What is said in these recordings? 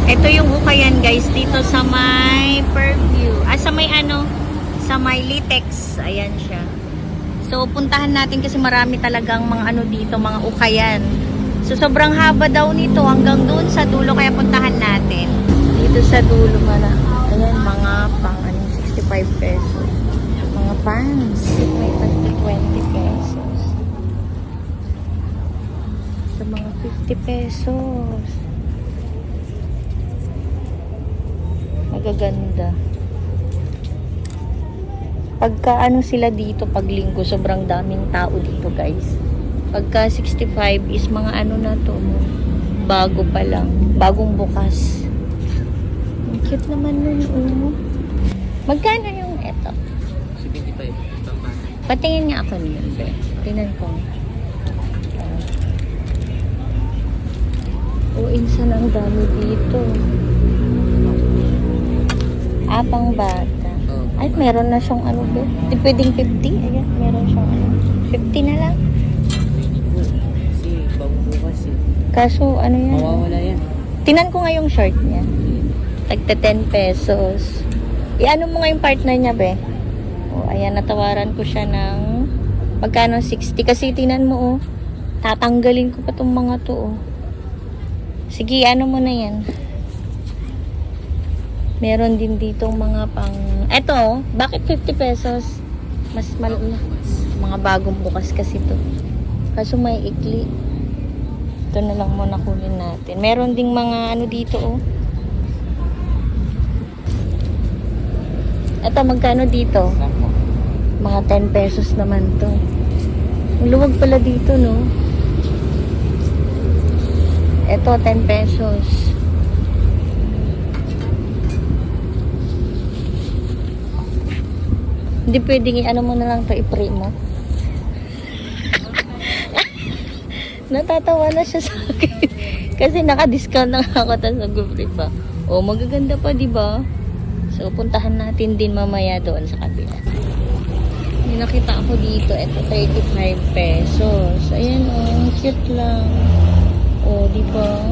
Ito yung ukayan guys dito sa may Fairview. Sa may ano, sa may Litex. Ayan siya. So puntahan natin kasi marami talagang mga ano dito, mga ukayan. So sobrang haba daw nito hanggang doon sa dulo kaya puntahan natin. Dito sa dulo mala. Ayan mga pang ano, 65 pesos. Mga pants. May pang 20 pesos. So mga 50 pesos. Magaganda. Pagka ano sila dito pag linggo, sobrang daming tao dito guys. Pagka 65 is mga ano na to, bago pa lang, bagong bukas. Ang cute naman nun. Magkano yung eto? 75. Patingin nga ako niyan, be. Tingnan ko. Insan ang dami dito. Pang bata. Ay, meron na siyang ano ba? Di pwedeng 50? Ayan, meron siyang ano. 50 na lang. Kasi bagong bukas eh. Kaso, ano yan? Mawawala yan. Tinan ko nga yung short niya. Tagta 10 pesos. I-ano mo nga yung partner niya, be? Ayan, natawaran ko siya ng magkano 60. Kasi tinan mo, tatanggalin ko pa tong mga to, Sige, ano mo na yan. Meron din ditong mga pang... Eto, bakit 50 pesos? Mas mga bagong bukas kasi to. Kaso may ikli. Ito na lang muna kunin natin. Meron ding mga ano dito, Eto, magkano dito? Mga 10 pesos naman to. Ang luwag pala dito, no? Eto, 10 pesos. Hindi pwedeng i-ano mo na lang to, i-pray mo. Natatawa na siya sa akin. Kasi naka-discount na ako, tapos nag-free pa. Magaganda pa, di ba? So, puntahan natin din mamaya doon sa kabila. May nakita ako dito. Ito, 35 pesos. Ayan, cute lang. Di ba?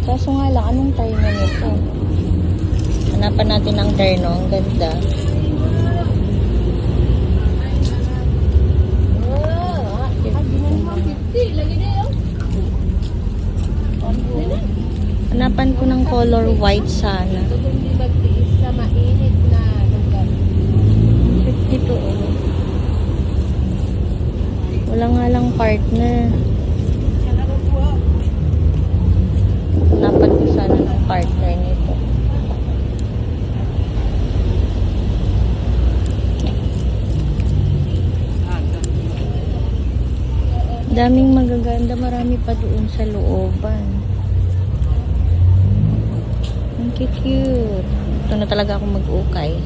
Kaso nga lang, anong tayo na nito? Hanapan natin ang terno. Ang ganda. Hanapan ko ng color white sana. 52. Wala nga lang partner. Hanapan ko sana ng partner nito. Daming magaganda. Marami pa doon sa looban. Ang cute. Ito na talaga ako mag-ukay.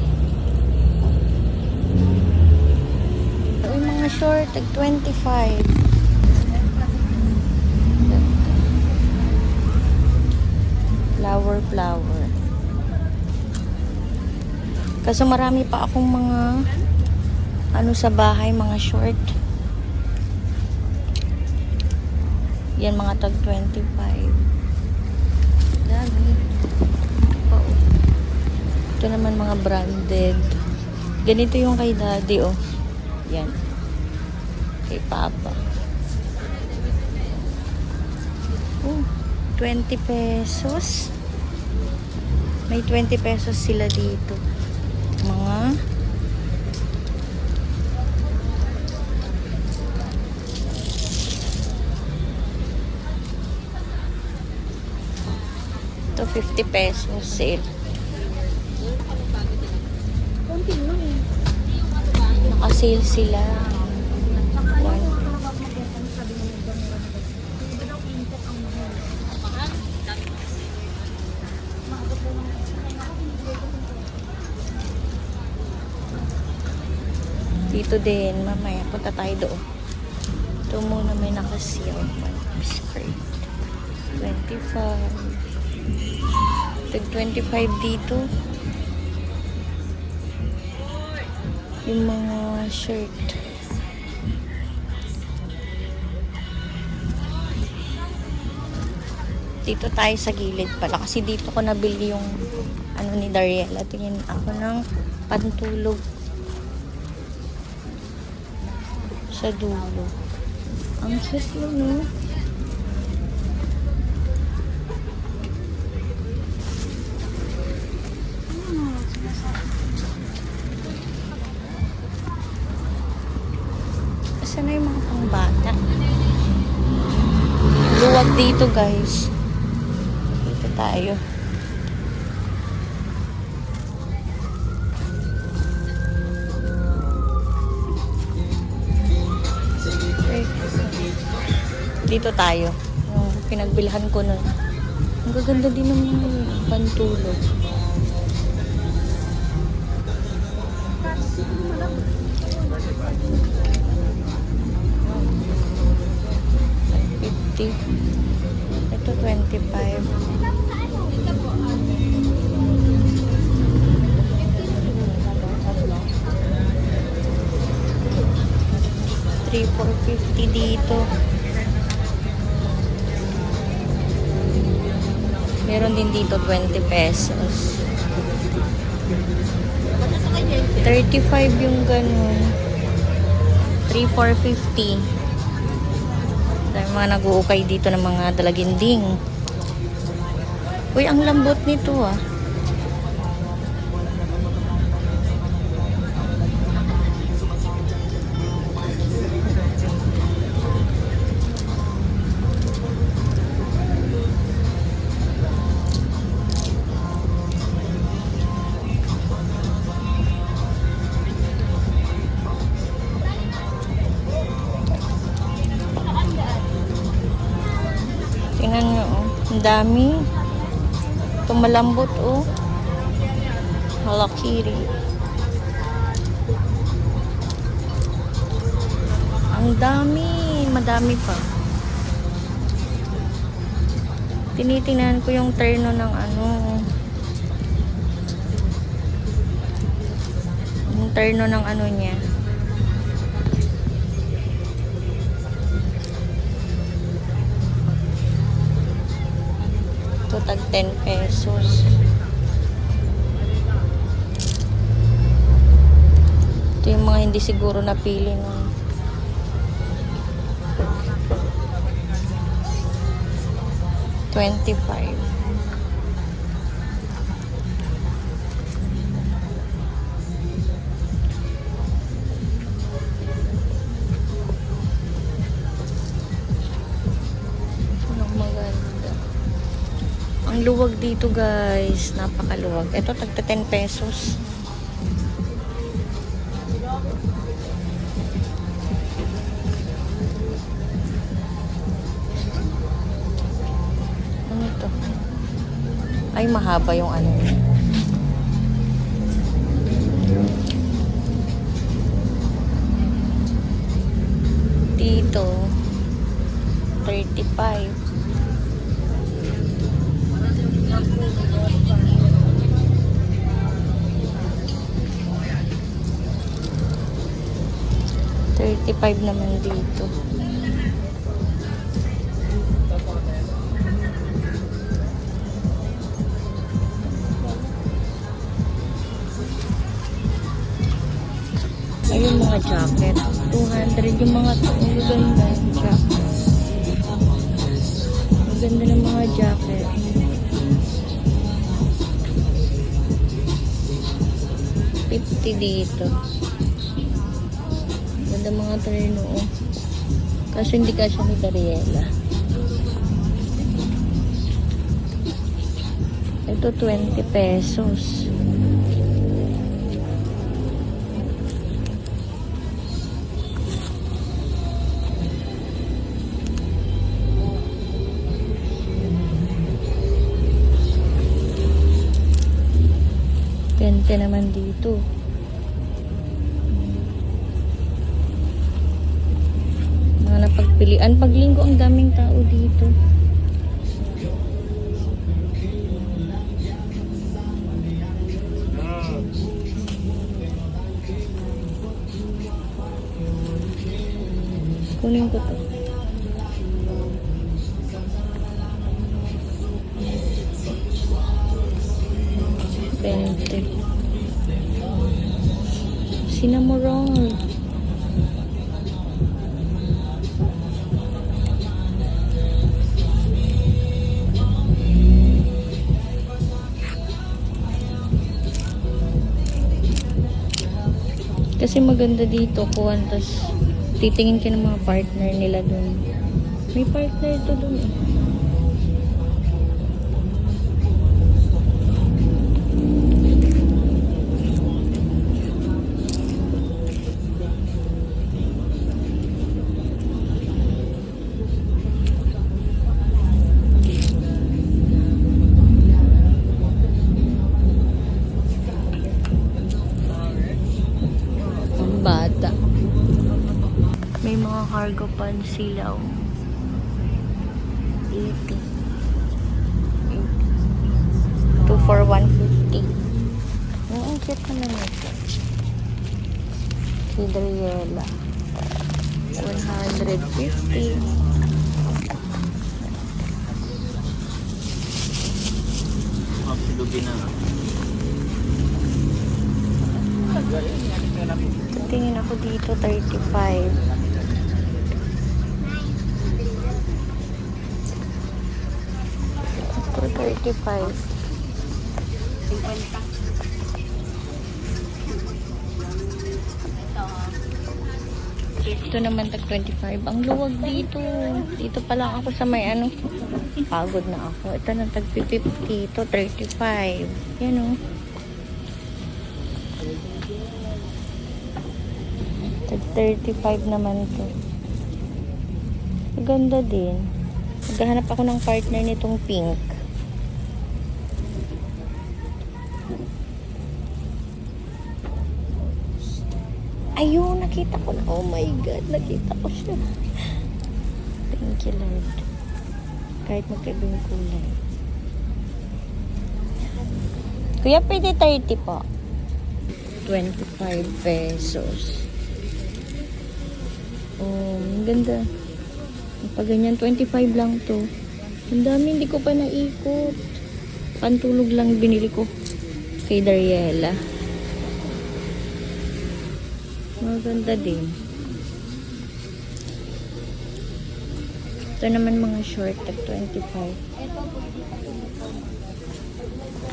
Yung mga short, tag 25. Flower. Kasi marami pa akong mga ano sa bahay, mga short. Yan, mga tag 25. Dami. Ito naman mga branded. Ganito yung kay daddy, Yan. Kay papa. 20 pesos. May 20 pesos sila dito. Mga ito 50 pesos sale. Naka-sale sila. Dito din, mamaya punta tayo doon. Ito muna may naka-sale. Skirt. 25. Tag 25 dito. Yung mga shirt. Dito tayo sa gilid pala. Kasi dito ko nabili yung ano ni Dariela. Tingin ako ng pantulog sa dulo. Ang cute mo, no? Saan na yung mga pangbata? Luwag dito, guys. Dito tayo. Dito tayo. Yung pinagbilhan ko nun. Ang gaganda din ng pantulog. Ito 25. $3,450 dito. Meron din dito 20 pesos. 35 yung ganun. 3,450. Dahil mga nag-uukay dito ng mga dalaginding. Uy, ang lambot nito ah. Tingnan nyo, oh. Ang dami. Ito malambot, oh. Halakiri. Ang dami. Madami pa. Tinitingnan ko yung terno ng ano. Yung terno ng ano niya. Ito tag 10 pesos. Ito yung mga hindi siguro napili nun. $25. Anong maganda. Ang luwag dito, guys. Napakaluwag. Ito, tagta 10 pesos. Ano ito? Ay, mahaba yung ano niya. Dito, 35. $35 naman dito. Ayun mga jacket. 200 yung mga to. Ang ganda yung jacket. Ang ganda ng mga jacket. $50 dito. Ganda mga terno. Oh. Kaso hindi kasya ni Dariela. Ito 20 pesos. $20 naman dito. Mga napagpilian. Paglinggo ang daming tao dito. Kunin ko to. 20. Cinnamon roll. Kasi maganda dito kuhan, tas titingin ka ng mga partner nila dun. May partner to dun eh. Bata. May mga cargo pan sila. 80. 2 for 150. Ang cute naman ito. Hidriela. 150. Silubin na. Tingin ako dito 35. Ito 35. 50. Ito naman tag 25. Ang luwag dito. Dito pa lang ako sa may ano. Pagod na ako. Ito na tag 50. Ito 35. Yan o. Tag 35 naman to. Maganda din. Maghahanap ako ng partner nitong pink. Ayun, nakita ko na. Oh my God, nakita ko siya. Thank you, Lord. Kahit magkaiba yung kulay. Kuya, pwede 30 po. 25 pesos. Oh, ang ganda. Pag ganyan, 25 lang to. Ang dami, hindi ko pa naikot. Pantulog lang binili ko kay Dariela. Maganda din. Ito naman mga short at 25.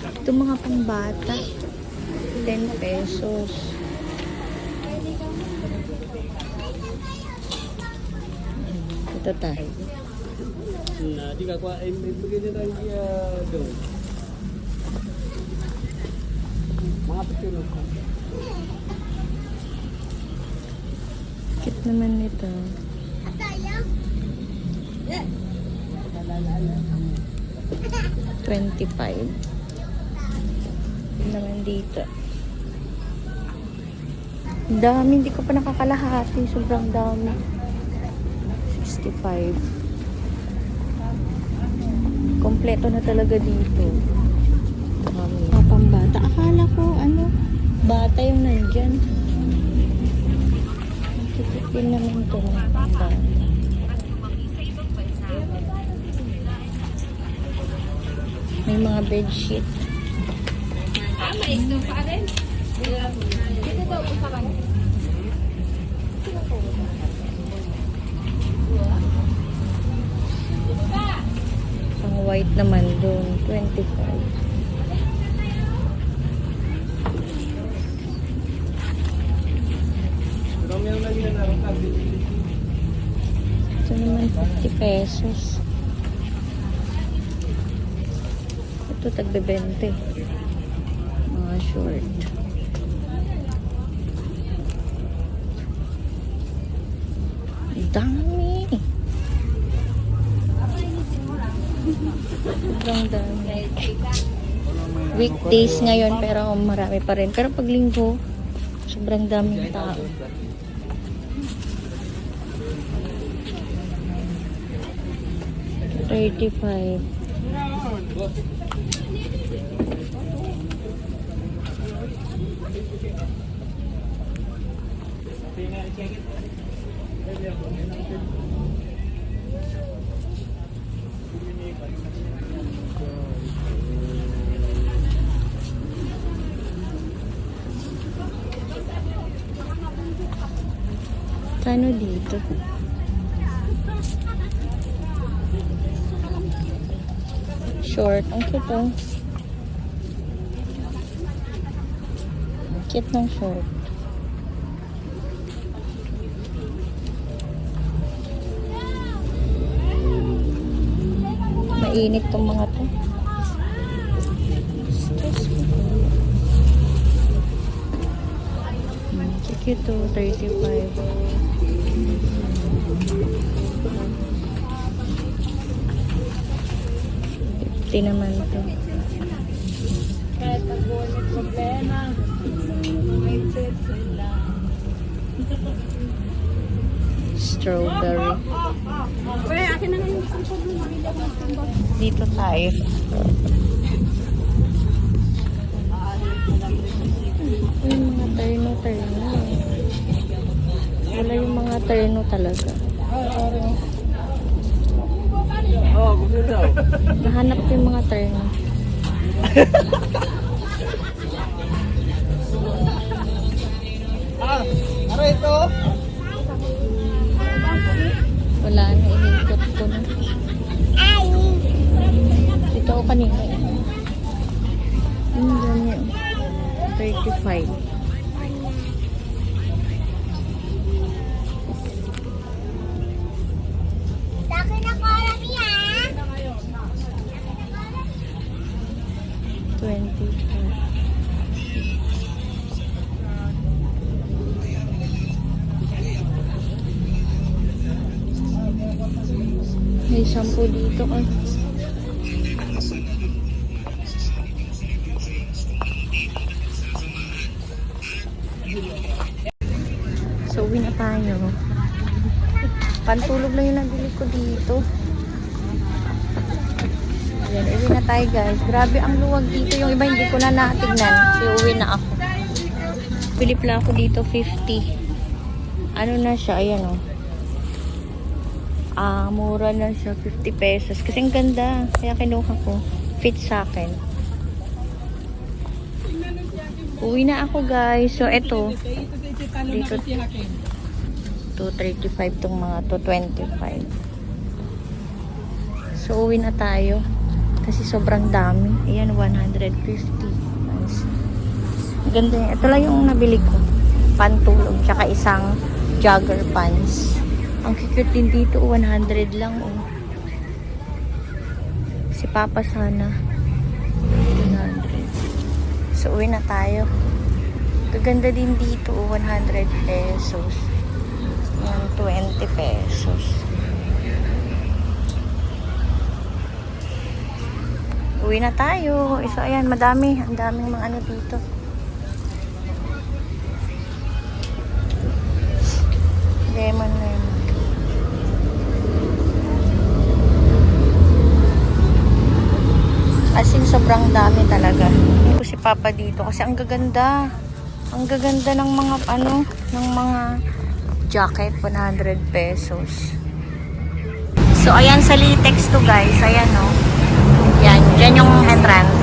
Ito mga pangbata. 10 pesos. Ito tayo. Di ka kuha, ay may bigyan na tayo doon. Mga picture ko. Cute naman nito. 25. Naman dito. Dami, hindi ko pa nakakalahati. Sobrang dami. 65. Kompleto na talaga dito. Dami. Mga pambata. Akala ko, bata yung nandyan. Kitipin naman ito mga pambata. May mga bedsheet. Ito pa rin. Dito daw sa kanya. Pang white naman doon, 25. Ito naman 50 pesos. Ito tagbe-20. Mga short. Dami. Sobrang dami. Weekdays ngayon pero marami pa rin. Pero pag linggo, sobrang daming tao. $35. Kano dito? Short. Ang cute oh. Cute ng short. Mainit tong mga to. Cute to, 35. $50 naman to. Kahit pag-buwan may problema. May tips sila. Strawberry. Uy, akin na nga yung isang pag makita ko ng bag. Dito tayo. Yung mga terno. Wala yung mga terno talaga. Oh, gusto daw. Nahanap ko yung mga terno. Ano ito? Wala na, inikot ko na. Dito ako kanina. Ganyan. 35. Sa akin na Corami ha? 25. May shampoo dito. Ay. So, uwi na tayo. Pantulog lang yung nabili ko dito. Ayan, uwi na tayo guys. Grabe ang luwag dito. Yung iba hindi ko na natignan. So, uwi na ako. Pilip lang ako dito, 50. Ano na siya? Ayan o. Mura na siya. 50 pesos. Kasi ang ganda. Kaya kinuha ko. Fit sa akin. Uwi na ako guys. So, eto. Dito. 235 tong mga 225. So, uwi na tayo. Kasi sobrang dami. Ayan, 150. Nice. Ganda yan. Ito lang yung nabili ko. Pantulog. Tsaka isang jogger pants. Ang cute din dito. 100 lang. Oh. Si Papa sana. 100. So, uwi na tayo. Gaganda din dito. 100 pesos. 20 pesos. Uwi na tayo. So, ayan, madami. Ang daming mga ano dito. Lemon. As in, sobrang dami talaga. Hindi ko si Papa dito kasi ang gaganda. Ang gaganda ng mga ano, ng mga jacket, 100 pesos. So, ayan sa Litex to guys. Ayan o. Yan, dyan yung entrance.